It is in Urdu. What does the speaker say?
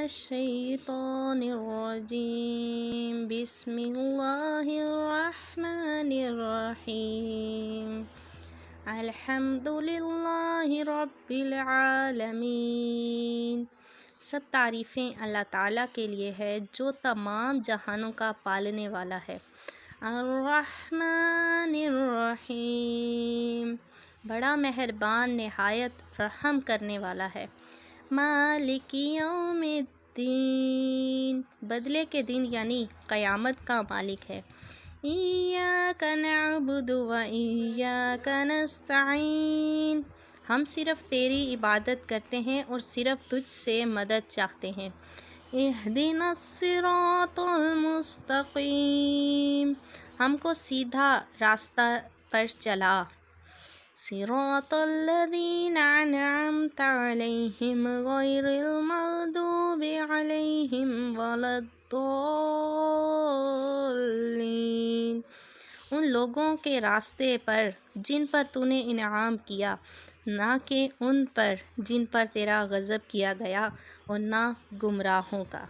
الشیطان الرجیم بسم اللہ الرحمن الرحیم الحمد للہ رب العالمین۔ سب تعریفیں اللہ تعالیٰ کے لیے ہے جو تمام جہانوں کا پالنے والا ہے۔ الرحمن الرحیم، بڑا مہربان نہایت رحم کرنے والا ہے۔ مالک یوم الدین، بدلے کے دن یعنی قیامت کا مالک ہے۔ ایاک نعبد و ایاک نستعین، ہم صرف تیری عبادت کرتے ہیں اور صرف تجھ سے مدد چاہتے ہیں۔ اہدنا الصراط المستقیم، ہم کو سیدھا راستہ پر چلا۔ صراط الذین انعمت علیہم غیر المغضوب علیہم ولا الضالین، ان لوگوں کے راستے پر جن پر تو نے انعام کیا، نہ کہ ان پر جن پر تیرا غضب کیا گیا، اور نہ گمراہوں کا۔